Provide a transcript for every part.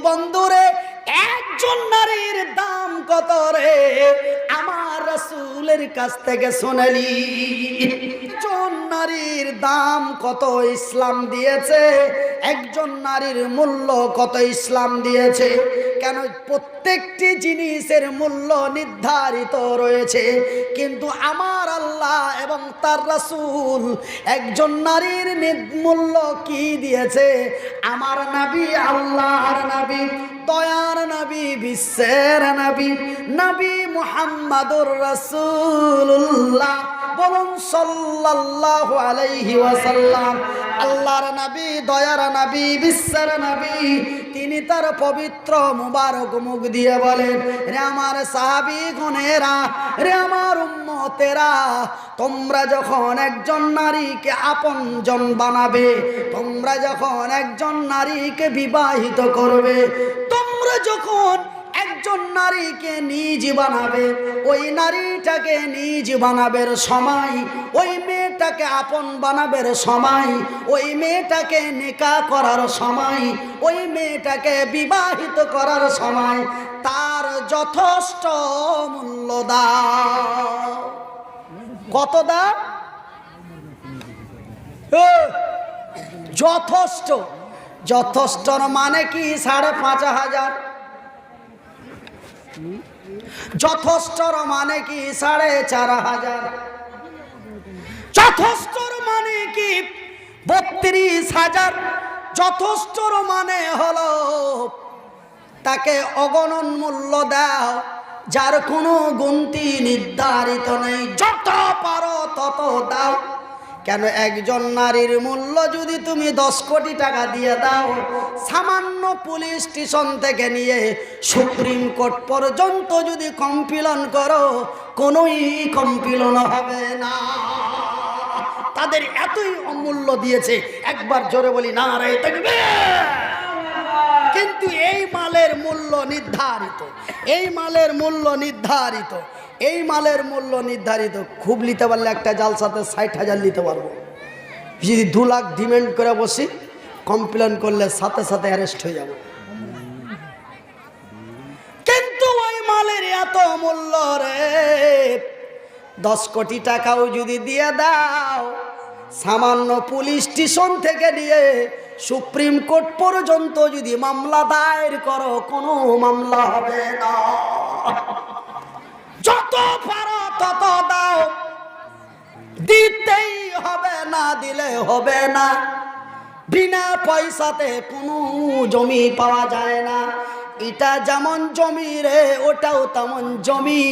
বন্ধুরে একজন নারীর দাম কত রে, আমার রাসূলের কাছ থেকে শুনলি। একজন নারীর দাম কত ইসলাম দিয়েছে, একজন নারীর মূল্য কত ইসলাম দিয়েছে। কেন? প্রত্যেকটি জিনিসের মূল্য নির্ধারিত রয়েছে, কিন্তু আমার আল্লাহ এবং তার রাসূল একজন নারীর মূল্য কি দিয়েছে? আমার নবী, আল্লাহর নবী, দয়ার নবী, বিশ্বের নবী, নবী মুহাম্মদুর রাসূলুল্লাহ, বলুন সাল্লাল্লাহু আলাইহি ওয়াসাল্লাম। আল্লাহর নবী, দয়ার নবী, বিশ্বের নবী, তিনি তার পবিত্র মুবারক মুখ দিয়ে বলেন, রে আমার সাহাবীগণেরা, রে আমার উম্মতেরা, তোমরা যখন একজন নারীকে আপনজন বানাবে, তোমরা যখন একজন নারীকে বিবাহিত করবে, তোমরা যখন একজন নারীকে নিজ বানাবে, ওই নারীটাকে নিজ বানাবের সময়, ওই মেয়েটাকে আপন বানাবের সময়, ওই মেয়েটাকে নিকাহ করার সময়, ওই মেয়েটাকে বিবাহিত করার সময় তার যথেষ্ট মূল্য দাও। কত দাও? যথেষ্ট। যথেষ্টর মানে কি? 5,500। যথেষ্টর মানে কি? 4,500। যথেষ্টর মানে কি? 32,000। যথেষ্টর মানে হলো তাকে অগণন মূল্য দাও, যার কোনো গুনতি নির্ধারিত নেই, যত পারো তত দাও। কেন? একজন নারীর মূল্য যদি তুমি 10 কোটি টাকা দিয়ে দাও, সামান্য পুলিশ স্টেশন থেকে নিয়ে সুপ্রিম কোর্ট পর্যন্ত যদি কম্পিলন করো, কোনোই কম্পিলন হবে না। তাদের এতই অমূল্য দিয়েছে। একবার জোরে বলি নারে তাকবীর। কিন্তু এই মালের মূল্য নির্ধারিত, এই মালের মূল্য নির্ধারিত, এই মালের মূল্য নির্ধারিত। খুব নিতে পারলে একটা জালসাতে 60,000 নিতে পারবো। যদি 2 লাখ ডিমান্ড করে বসি, কমপ্লেন করলে সাথে সাথে অ্যারেস্ট হয়ে যাব। কিন্তু ওই মালের এত মূল্য রে, 10 কোটি টাকাও যদি দিয়ে দাও, সামান্য পুলিশ স্টেশন থেকে নিয়ে সুপ্রিম কোর্ট পর্যন্ত যদি মামলা দায়ের করো, কোনো মামলা হবে না। যত পারো তত দাও, দিতেই হবে, না দিলে হবে না। বিনা পয়সাতে কোনো জমি পাওয়া যায় না। এটা যেমন জমি রে, ওটাও তেমন জমি।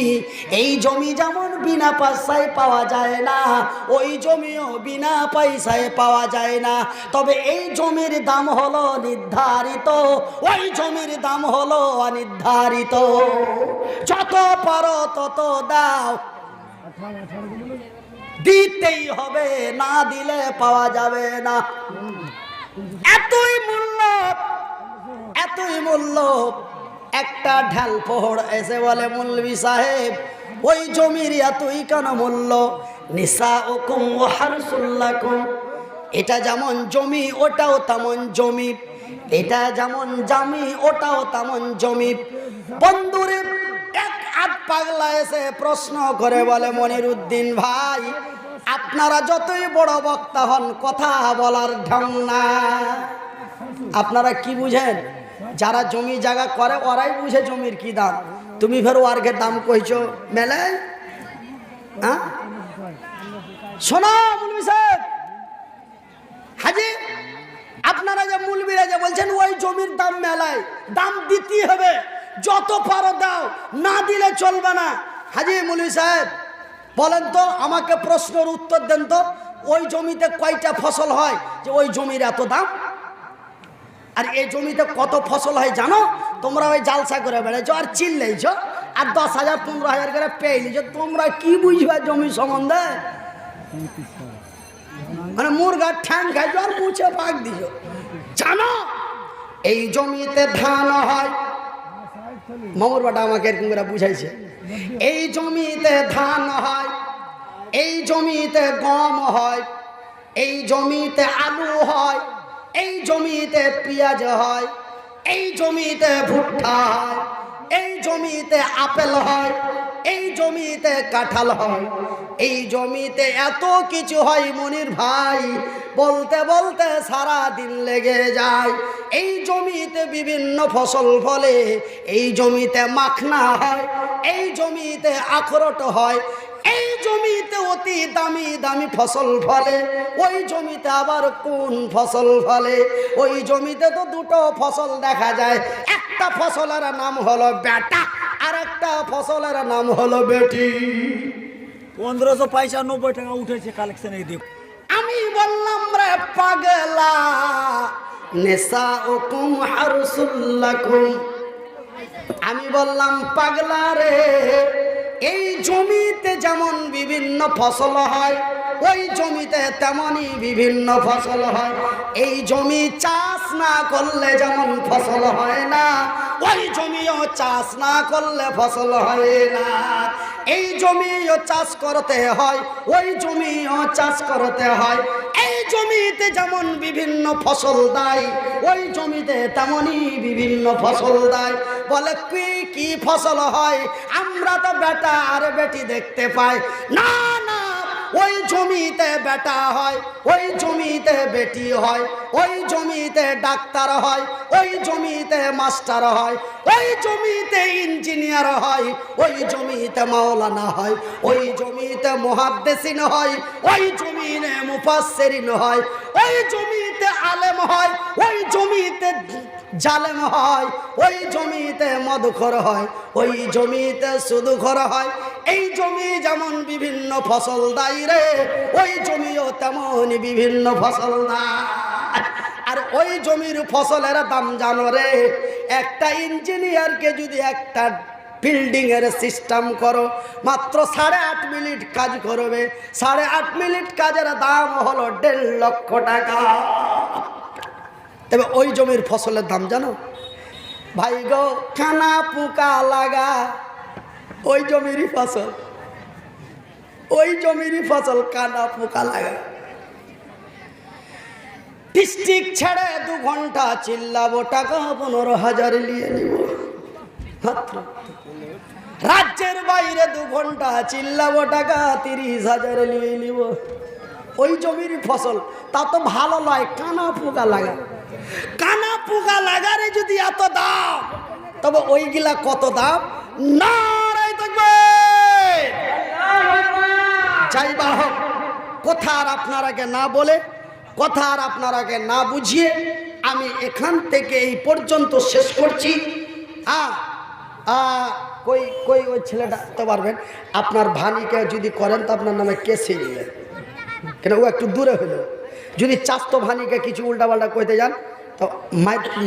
এই জমি যেমন বিনা পয়সায় পাওয়া যায় না, ওই জমিও বিনা পয়সায় পাওয়া যায় না। তবে এই জমির দাম হলো নির্ধারিত, ওই জমির দাম হলো অনির্ধারিত। যত পারো তত দাও, দিতেই হবে, না দিলে পাওয়া যাবে না। এতই মূল্য, এতই মূল্য। একটা ঢাল পোহড় এসে বলে, মৌলভী সাহেব, ওই জমির এতই কেন মূল্য? নিসাউকুম ওয়া হারসুল লাকুম। এটা যেমন জমি, ওটাও তেমন জমি। এটা যেমন জমি, ওটাও তেমন জমি। বন্ধুরে, এক আধ পাগলা এসে প্রশ্ন করে বলে, মনিরুদ্দিন ভাই, আপনারা যতই বড় বক্তা হন, কথা বলার ঢং না। আপনারা কি বুঝেন? যারা জমি জায়গা করে ওরাই বুঝে জমির কি দাম। তুমি ফের ওয়ার্গের দাম কইছো মেলায়? শোনো মৌলভী সাহেব, হাজি, আপনারা যে মৌলভীরা যে বলছেন ওই জমির দাম মেলায়, দাম দিতেই হবে, যত পারো দাও, না দিলে চলবে না। হাজি মৌলভী সাহেব বলেন তো, আমাকে প্রশ্নের উত্তর দেন তো, ওই জমিতে কয়টা ফসল হয় যে ওই জমির এত দাম? আর এই জমিতে কত ফসল হয় জানো? তোমরা ওই জালসা করে বেড়াইছো আর চিল্লাইছ আর 10,000 15,000 করে পেয়ে নিছ। তোমরা কি বুঝবে জমি সম্বন্ধে? মানে মুরগার ঠ্যাং খাইছো আর মুছে পাক দিছ। জানো এই জমিতে ধান হয়, মামুর বাটা আমাকে এরকম করে বুঝাইছে, এই জমিতে ধান হয়, এই জমিতে গম হয়, এই জমিতে আলু হয়, এই জমিতে পেঁয়াজ হয়, এই জমিতে ভুট্টা হয়, এই জমিতে আপেল হয়, এই জমিতে কাঁঠাল হয়, এই জমিতে এত কিছু হয় মনির ভাই, বলতে বলতে সারা দিন লেগে যায়। এই জমিতে বিভিন্ন ফসল ফলে, এই জমিতে মাখনা হয়, এই জমিতে আখরোট হয়, এই জমিতে অতি দামি দামি ফসল ফলে, ওই জমিতে আবার কোন ফসল ফলে? ওই জমিতে তো দুটো ফসল দেখা যায়, একটা ফসলের নাম হলো বেটা, আর একটা ফসলের নাম হলো বেটি। 1595 টাকা উঠেছে কালেকশন এই দিক। আমি বললাম রে পাগলা, নিসাউকুম হারসুল্লাকুম, আমি বললাম পাগলা রে, এই জমিতে যেমন বিভিন্ন ফসল হয়, ওই জমিতে তেমনই বিভিন্ন ফসল হয়। এই জমি চাষ না করলে যেমন ফসল হয় না, ওই জমিও চাষ না করলে ফসল হয় না। এই জমিও চাষ করতে হয়, ওই জমিও চাষ করতে হয়। এই জমিতে যেমন বিভিন্ন ফসল দেয়, ওই জমিতে তেমনই বিভিন্ন ফসল দেয়। বলে কি কি ফসল হয়? আমরা তো বেটা আর বেটি দেখতে পাই না। না, ওই জমিতে বেটা হয়, ওই জমিতে বেটি হয়, ওই জমিতে ডাক্তার হয়, ওই জমিতে মাস্টার হয়, ওই জমিতে ইঞ্জিনিয়ার হয়, ওই জমিতে মাওলানা হয়, ওই জমিতে মুহাদ্দিসিন হয়, ওই জমিনে মুফাসসিরিন হয়, ওই জমিতে আলেম হয়, ওই জমিতে জালেম হয়, ওই জমিতে মদখোর হয়, ওই জমিতে সুদখোর হয়। এই জমি যেমন বিভিন্ন ফসল দেয় রে, ওই জমিও তেমন বিভিন্ন ফসল দেয়। আর ওই জমির ফসলের দাম জানো রে? একটা ইঞ্জিনিয়ারকে যদি একটা বিল্ডিং এর সিস্টেম করো, মাত্র 8.5 মিনিট কাজ করবে। 8.5 মিনিট কাজের দাম হলো 1.5 লক্ষ টাকা। তবে ওই জমির ফসলের দাম জানো ভাই গো? কানা পোকা লাগা ওই জমিরই ফসল, ওই জমিরই ফসল কানা পোকা লাগা। ডিস্ট্রিক্ট ছেড়ে 2 ঘন্টা চিল্লাবো, টাকা 15,000 নিয়ে নিব। রাজ্যের বাইরে 2 ঘন্টা চিল্লাবো, টাকা 30,000 নিয়ে নিব। ওই জমির ফসল, তা তো ভালো নয়, কানা পোকা লাগা। কানা পোকা লাগারে যদি এত দাম, তবে ওইগুলা কত দাম? নারায়ে তাকবীর। যাই বা হোক, কথা আর আপনার আগে না বলে, কথা আর আপনার আগে না বুঝিয়ে আমি এখান থেকে এই পর্যন্ত শেষ করছি। কই কই ওই ছেলেটা তো পারবেন, আপনার ভানিকে যদি করেন তো আপনার নামে কেসে নিলেন, কেন ও একটু দূরে হলো। যদি চাস্তো ভানিকে কিছু উল্টাপাল্টা কইতে যান তো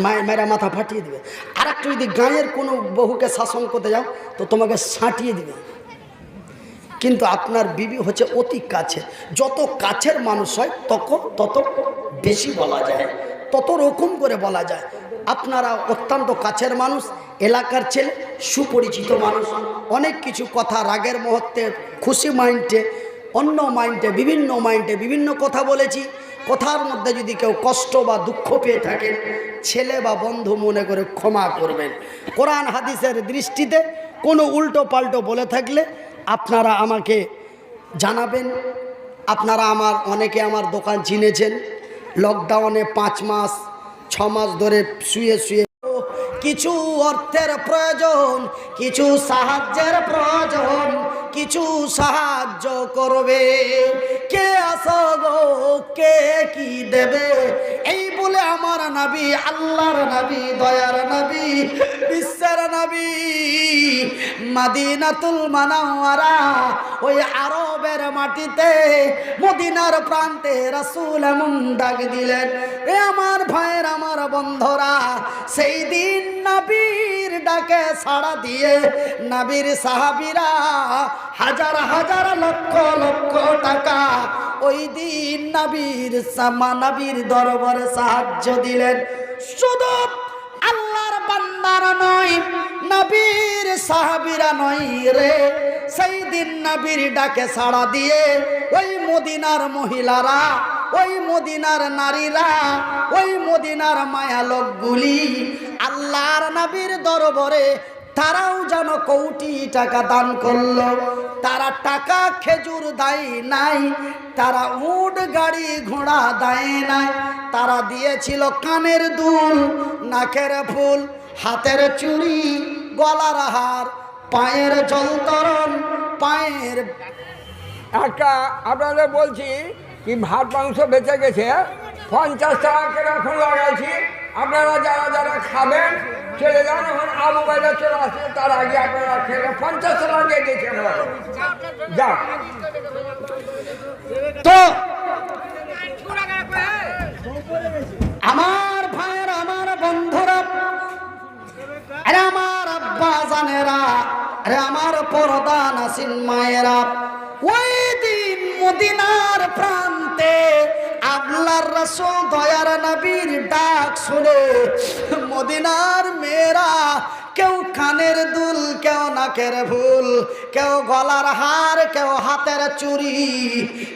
মায়েরা মাথা ফাটিয়ে দিবে। আর একটু যদি গাঁয়ের কোনো বহুকে শাসন করতে যাও তো তোমাকে ছাঁটিয়ে দিবে। কিন্তু আপনার বিবি হচ্ছে অতি কাছে, যত কাছের মানুষ হয় তত বেশি বলা যায়, তত রকম করে বলা যায়। আপনারা অত্যন্ত কাছের মানুষ, এলাকার ছেলে, সুপরিচিত মানুষ, অনেক কিছু কথা রাগের মুহূর্তে, খুশি মাইন্ডে, অন্য মাইন্ডে, বিভিন্ন কথা বলেছি। কথার মধ্যে যদি কেউ কষ্ট বা দুঃখ পেয়ে থাকেন, ছেলে বা বন্ধু মনে করে ক্ষমা করবেন। কোরআন হাদিসের দৃষ্টিতে কোনো উল্টো পাল্টো বলে থাকলে আপনারা আমাকে জানাবেন। আপনারা অনেকে আমার দোকান চিনেছেন। লকডাউনে 5 মাস 6 মাস ধরে শুয়ে শুয়ে কিছু অর্থের প্রয়োজন, কিছু সাহায্যের প্রয়োজন, কিছু সাহায্য করবে। কে আসবো, কে কি দেবে, এই বলে আমার নবী, আল্লাহর নবী, দয়ার নবী, বিশ্বের নবী, মদিনাতুল মুনাওয়ারা, ওই আরবের মাটিতে মদিনার প্রান্তে রাসূল এমন ডাক দিলেন, এ আমার ভাইয়ের, আমার বন্ধুরা, সেই দিন নবীর ডাকে সাড়া দিয়ে নবীর সাহাবীরা হাজার হাজার লক্ষ লক্ষ টাকা ওই দিন নবীর দরবারে সাহায্য দিলেন। শুধু আল্লাহর বান্দারা নয়, নবীর সাহাবীরা নয় রে, সেই দিন নবীর ডাকে সাড়া দিয়ে ওই মদিনার মহিলারা, ওই মদিনার নারীরা, ওই মদিনার মায়া লোকগুলি আল্লাহর নবীর দরবারে তারাও যেন কোটি টাকা দান করলো। তারা টাকা খেজুর দেয় নাই, তারা উট গাড়ি ঘোড়া দেয় নাই, তারা দিয়েছিল কানের দুল, নাকের ফুল, হাতের চুড়ি, গলার হার, পায়ের জলতরণ, পায়ের একটা আপনাদের বলছি কি ভাত মাংস বেঁচে গেছে, 50 টাকা করে এখন লাগাইছি। আপনারা যারা যারা খাবেন চলে যান, এখন আবু বাইরে চলে আসছে, তার আগে আপনারা খেলে 50 টাকা দিয়ে দিয়েছি আমরা। যা তো আমার ভাইয়ের, আমার বন্ধুরা, আরে আমার আব্বা জানেরা, আরে আমার পর্দা নাসিন মায়েরা, ওই দিন মদিনার প্রান্তে আল্লাহর রাসূল দয়ার নবীর ডাক শুনে মদিনার মেয়েরা কেউ কানের দুল, কেউ নাকের ফুল, কেউ গলার হার, কেউ হাতের চুড়ি,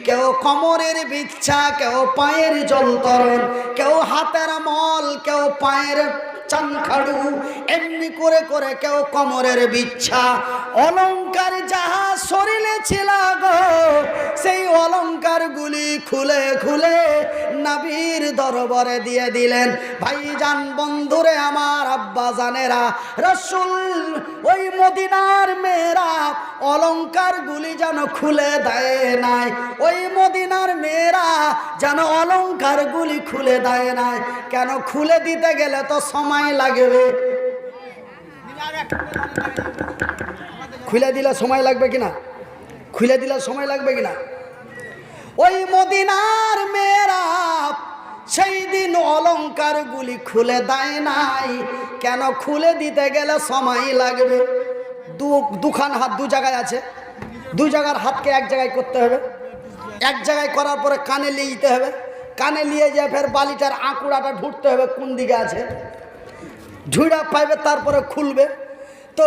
কেউ কোমরের বিচ্ছা, কেউ পায়ের জলতরণ, কেউ হাতের মল, কেউ পায়ের চানখাড়ু, এমনি করে করে কেউ কোমরের বিচ্ছা, অলংকার যাহা শরীরে ছিল গো, সেই অলংকার গুলি খুলে খুলে নবীর দরবারে দিয়ে দিলেন। ভাইজান বন্ধুরে আমার, আব্বা জানেরা, রাসূল ওই মদিনার মেয়েরা অলংকার গুলি যেন খুলে দেয় নাই, ওই মদিনার মেয়েরা যেন অলংকার গুলি খুলে দেয় নাই। কেন? খুলে দিতে গেলে তো সময় লাগবে। খুলে দিলে সময় লাগবে কিনা? খুলে দিলে সময় লাগবে কিনা? ওই মদিনার মেয়েরা সেই দিন অলংকার গুলি খুলে দেয় নাই। কেন? খুলে দিতে গেলে সময় লাগবে। দুখান হাত দু জায়গায় আছে, দু জায়গার হাতকে এক জায়গায় করতে হবে, এক জায়গায় করার পরে কানে নিয়ে যেতে হবে, কানে নিয়ে যেয়ে ফের বালিটার আঁকুড়াটা ঢুঁড়তে হবে কোন দিকে আছে, ঝুড়া পাইবে তারপরে খুলবে। তো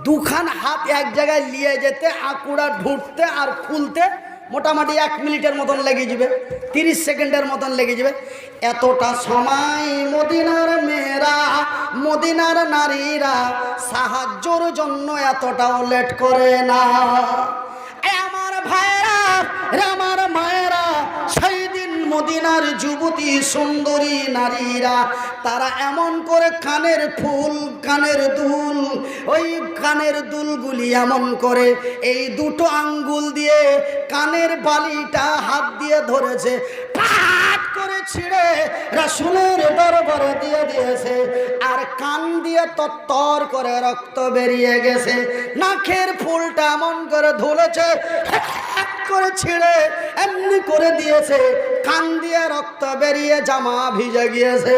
দুখান হাত এক জায়গায় নিয়ে যেতে, আঁকুড়া ঢুঁড়তে আর খুলতে মোটামুটি 1 মিনিটের মতন লেগে যাবে, 30 সেকেন্ডের মতন লেগে যাবে। এতটা সময় মদিনার মেয়েরা, মদিনার নারীরা সাহায্যর জন্য এতটাও লেট করে না। আমার ভাইরা, আমার মায়েরা, সেই দিন মদিনার যুবতী সুন্দরী নারীরা তারা এমন করে কানের ফুল, কানের দুল, ওই কানের দুলগুলি এমন করে এই দুটো আঙ্গুল দিয়ে কানের বালিটা হাত দিয়ে ধরেছে, পাট করে ছিঁড়ে রাসূলের দরবারে দিয়ে দিয়েছে। আর কান দিয়ে তত্তর করে রক্ত বেরিয়ে গেছে, নাকের ফুলটা এমন করে ধরেছে, করে ছিঁড়ে এমনি করে দিয়েছে, কান দিয়ে রক্ত বেরিয়ে জামা ভিজে গিয়েছে।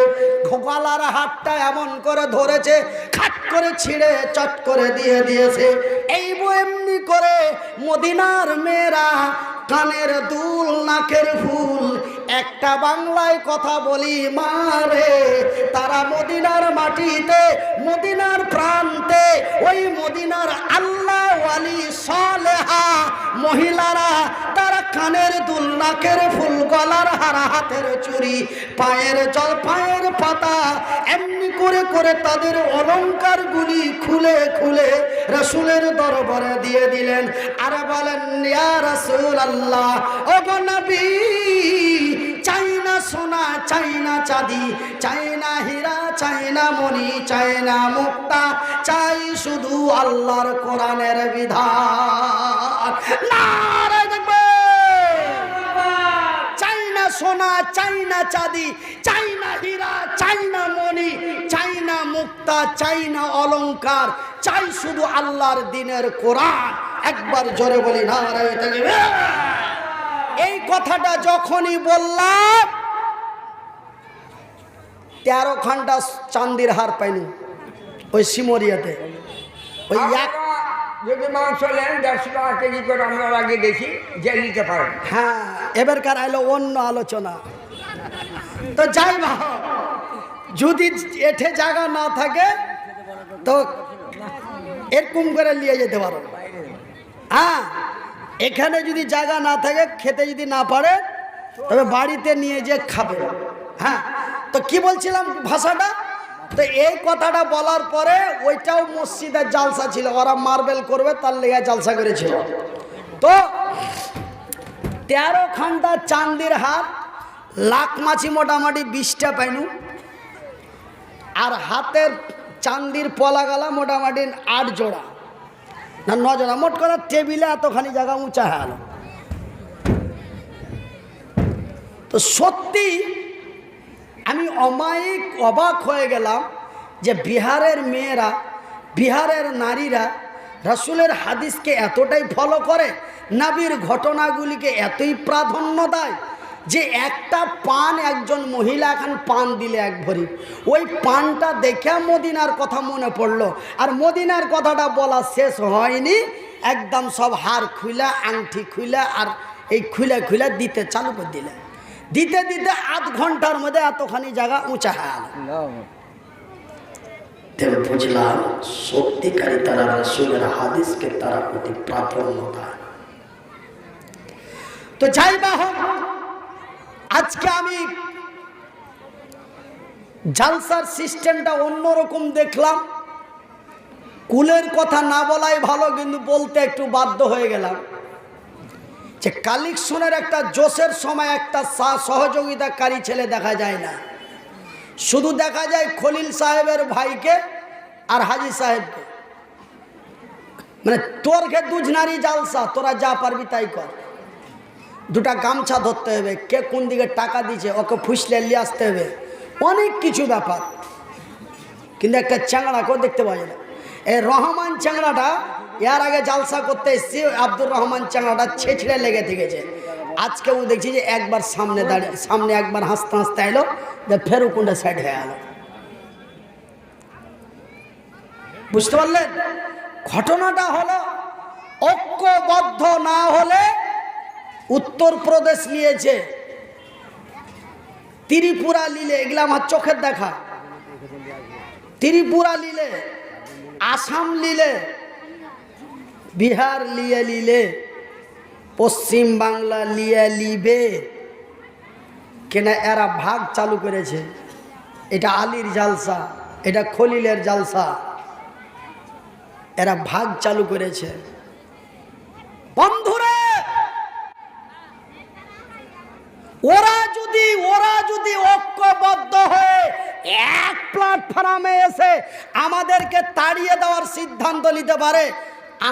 গলার হাতটা এমন করে ধরেছে, খাট করে ছিঁড়ে চট করে দিয়ে দিয়েছে। এই এমনি করে মদিনার মেয়েরা কানের দুল, নাকের ফুল, একটা বাংলায় কথা বলি মারে, তারা মদিনার মাটিতে, মদিনার প্রান্তে, ওই মদিনার আল্লাহ ওয়ালি সালেহা মহিলারা তারা কানের দুল, নাকের ফুল, গলার হারা, হাতের চুড়ি, পায়ের জল, পায়ের পাতা, এমনি করে করে তাদের অলংকার গুলি খুলে খুলে রাসূলের দরবারে দিয়ে দিলেন। আর বলেন, ইয়া রাসূলুল্লাহ, ও গো নবী, চাই না সোনা, চাই না চাঁদি, চাই না হীরা, চাই না মণি, চাই না মুক্তা, চাই শুধু আল্লাহর কোরআনের বিধান। নারে চাই না সোনা, চাই না চাঁদি, চাই না হীরা, চাই না মণি, চাই না মুক্তা, চাই না অলংকার, চাই শুধু আল্লাহর দ্বীনের কোরআন। একবার জোরে বলি নারে তাকবীর। এই কথাটা যখনই বললাম 13 ঘন্টা চান্দির হার পাইনি ওই সিমরিয়াতে। ওই এক যদি মাংস নেন 150 টাকা কেজি করে আমরা লাগিয়ে দেখি, যে নিতে পারেন। হ্যাঁ, এবারকার আইলো অন্য আলোচনা। তো যাই ভাব, যদি এঠে জায়গা না থাকে তো এরকম করে নিয়ে যেতে পারো। হ্যাঁ, এখানে যদি জায়গা না থাকে, খেতে যদি না পারে, তবে বাড়িতে নিয়ে যে খাবে। হ্যাঁ, তো কি বলছিলাম ভাষাটা? তো এই কথাটা বলার পরে ওইটাও মসজিদের জালসা ছিল, ওরা মার্বেল করবে তার লেগে জালসা করেছিল। তো 13 খানটা চান্দির হাত, লাখ মাছি মোটামুটি 20টা পাইনু, আর হাতের চান্দির পলা গালা মোটামুটি 8 জোড়া না 9 জোড়া, মোট কথা টেবিলে এতখানি জায়গা উঁচা হলো। তো সত্যি আমি অবাক হয়ে গেলাম যে বিহারের মেয়েরা, বিহারের নারীরা রাসূলের হাদিসকে এতটাই ফলো করে, নবীর ঘটনাগুলিকে এতই প্রাধান্য দেয় যে একটা পান একজন মহিলা এখন পান দিলে 1 ভরি, ওই পানটা দেখে মদিনার কথা মনে পড়লো। আর মদিনার কথাটা বলা শেষ হয়নি, একদম সব হার খুইলা, আংটি খুইলা, আর এই খুইলা দিতে চালু করে দিলে। দিতে দিতে 8 ঘন্টার মধ্যে এতখানি জায়গা উঁচা হয়ে গেল। বুঝলাম সত্যিকারী তারা রাসূলের হাদিসকে তারা প্রতি প্রাধান্য দেয়। তো যাই বা হোক, আজকে আমি জালসার সিস্টেমটা অন্যরকম দেখলাম। কুলের কথা না বলাই ভালো, কিন্তু বলতে একটু বাধ্য হয়ে গেলাম যে কালেকশনের একটা জোশের সময় একটা সহযোগিতাকারী ছেলে দেখা যায় না, শুধু দেখা যায় খলিল সাহেবের ভাইকে আর হাজি সাহেবকে। মানে তোর কে দুজনারই জালসা, তোরা যা পারবি তাই কর, 2টা গামছা ধরতে হবে, কে কোন দিকে টাকা দিচ্ছে ওকে ফুসলে নিয়ে আসতে হবে, অনেক কিছু ব্যাপার। কিন্তু একটা চ্যাংড়াকেও দেখতে পাওয়া যায় না। এই রহমান চ্যাংড়াটা এর আগে জালসা করতে এসেছি, আব্দুর রহমান চ্যাংড়াটা ছেঁচড়ে লেগে থেকেছে। আজকেও দেখছি যে একবার সামনে দাঁড়িয়ে, সামনে একবার হাসতে হাসতে এলো, যে ফের কোনটা সাইড হয়ে গেল। বুঝতে পারলেন? ঘটনাটা হলো ঐক্যবদ্ধ না হলে উত্তরপ্রদেশ নিয়েছে, ত্রিপুরা নিলে, এগুলা আমার চোখের দেখা, ত্রিপুরা নিলে, আসাম নিলে, বিহার নিলে, পশ্চিম বাংলা নিবে, কেনা এরা ভাগ চালু করেছে। এটা আলীর জালসা, এটা খলিলের জালসা, এরা ভাগ চালু করেছে। বন্ধুরা, ওরা যদি ঐক্যবদ্ধ হয়ে এক প্ল্যাটফর্মে এসে আমাদেরকে তাড়িয়ে দেওয়ার সিদ্ধান্ত নিতে পারে,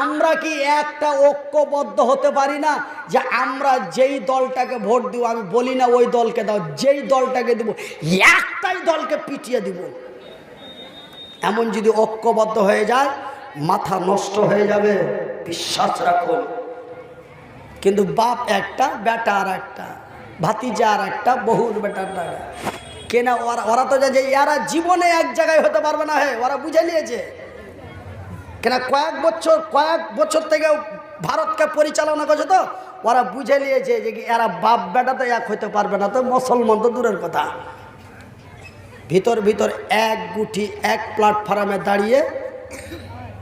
আমরা কি একটা ঐক্যবদ্ধ হতে পারি না? যে আমরা যেই দলটাকে ভোট দিব, আমি বলি না ওই দলকে দাও, যেই দলটাকে দিব একটাই দলকে পিটিয়ে দিব। এমন যদি ঐক্যবদ্ধ হয়ে যায়, মাথা নষ্ট হয়ে যাবে, বিশ্বাস রাখুন। কিন্তু বাপ একটা, বেটা আর একটা, ভাতিজা আর একটা, বহুর বেটার কেনা, ওরা তো যে এরা জীবনে এক জায়গায় হতে পারবে না। ওরা বুঝে নিয়েছে কেনা, কয়েক বছর থেকে ভারতকে পরিচালনা করছে, তো ওরা বুঝে নিয়েছে যে এরা বাপ বেটা তো এক হতে পারবে না, তো মুসলমান তো দূরের কথা। ভিতর এক গুটি এক প্ল্যাটফর্মে দাঁড়িয়ে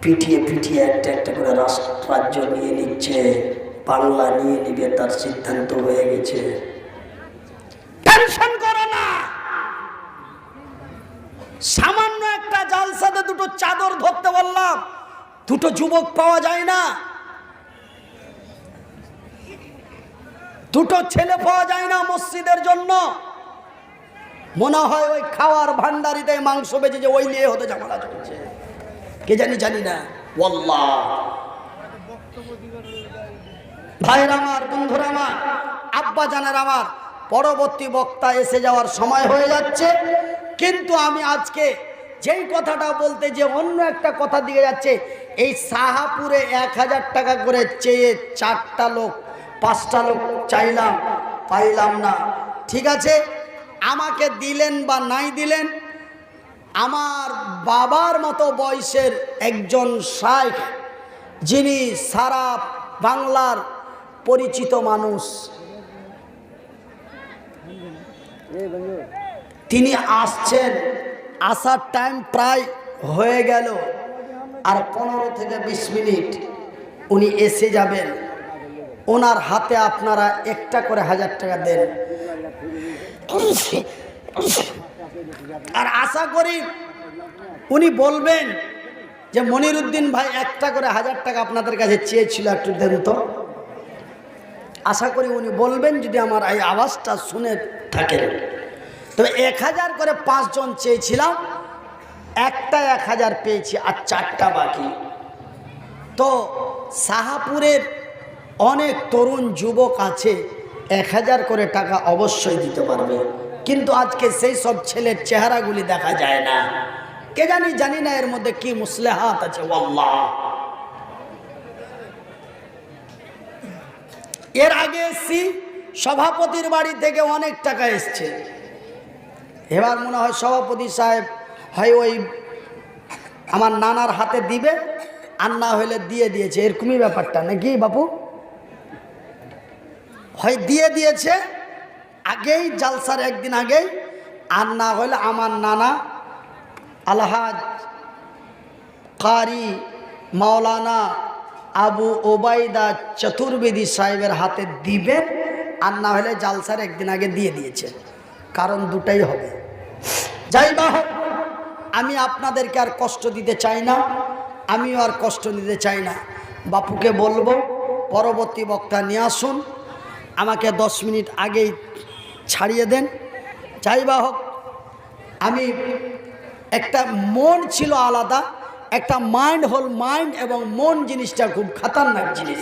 পিটিয়ে একটা করে রাজ্য নিয়ে নিচ্ছে, বাংলা নিয়ে নিবে, তার সিদ্ধান্ত হয়ে গেছে। টেনশন করো না, সামান্য একটা জালসাতে 2টো চাদর ধরতে বললাম, 2টো যুবক পাওয়া যায় না, 2টো ছেলে পাওয়া যায় না মসজিদের জন্য। মনে হয় ওই খাওয়ার ভান্ডারিতে মাংস বেঁচে যে ওই নিয়ে হতে ঝামেলা চলছে, কে জানি না। ওয়াল্লাহ ভাইয়ের আমার, বন্ধুরা আমার, আব্বা জানের আমার, পরবর্তী বক্তা এসে যাওয়ার সময় হয়ে যাচ্ছে। কিন্তু আমি আজকে যেই কথাটা বলতে যে অন্য একটা কথা দিকে যাচ্ছে, এই শাহাপুরে 1000 টাকা করে চেয়ে 4টা লোক 5টা লোক চাইলাম, পাইলাম না। ঠিক আছে, আমাকে দিলেন বা নাই দিলেন, আমার বাবার মতো বয়সের একজন শাইখ, যিনি সারা বাংলার পরিচিত মানুষ, তিনি আসছেন, আসার টাইম প্রায় হয়ে গেল, আর 15 থেকে 20 মিনিট উনি এসে যাবেন। ওনার হাতে আপনারা একটা করে 1000 টাকা দেন, আর আশা করি উনি বলবেন যে মনিরুদ্দিন ভাই একটা করে 1000 টাকা আপনাদের কাছে চেয়েছিল, একটু দেন তো। আশা করি উনি বলবেন যদি আমার এই আওয়াজটা শুনে থাকেন। তবে 1000 করে 5 জন চেয়েছিলাম, একটা 1000 পেয়েছি আর 4টা বাকি। তো শাহপুরের অনেক তরুণ যুবক আছে 1000 করে টাকা অবশ্যই দিতে পারবে, কিন্তু আজকে সেই সব ছেলের চেহারাগুলি দেখা যায় না। কে জানি না এর মধ্যে কি মুসলেহাত আছে। ওয়াল্লাহ, এর আগে এসছি সভাপতির বাড়ি থেকে অনেক টাকা এসছে। এবার মনে হয় সভাপতি সাহেব হয় ওই আমার নানার হাতে দিবে, আর না হলে দিয়ে দিয়েছে, এরকমই ব্যাপারটা নাকি বাপু? হয় দিয়ে দিয়েছে আগেই, জালসার একদিন আগেই, আর না হলে আমার নানা আলহাজ কারি মাওলানা আবু ওবায়দা চতুর্বেদী সাহেবের হাতে দিবেন, আর না হলে জালসার একদিন আগে দিয়ে দিয়েছে। কারণ দুটাই হবে। যাই বা হোক, আমি আপনাদেরকে আর কষ্ট দিতে চাই না, আমিও আর কষ্ট দিতে চাই না। বাপুকে বলবো পরবর্তী বক্তা নিয়ে আসুন, আমাকে 10 মিনিট আগেই ছাড়িয়ে দেন। যাই বা হোক, আমি একটা মন ছিল আলাদা, একটা মাইন্ড হল মাইন্ড, এবং মন জিনিসটা খুব খতরনাক জিনিস।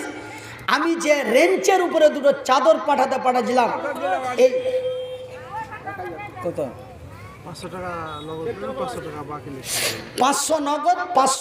আমি যে রেঞ্চের উপরে দুটো চাদর পাঠাচ্ছিলাম, এই কত? 500 টাকা নগদ, 500 টাকা বাকি। 500 নগদ, 500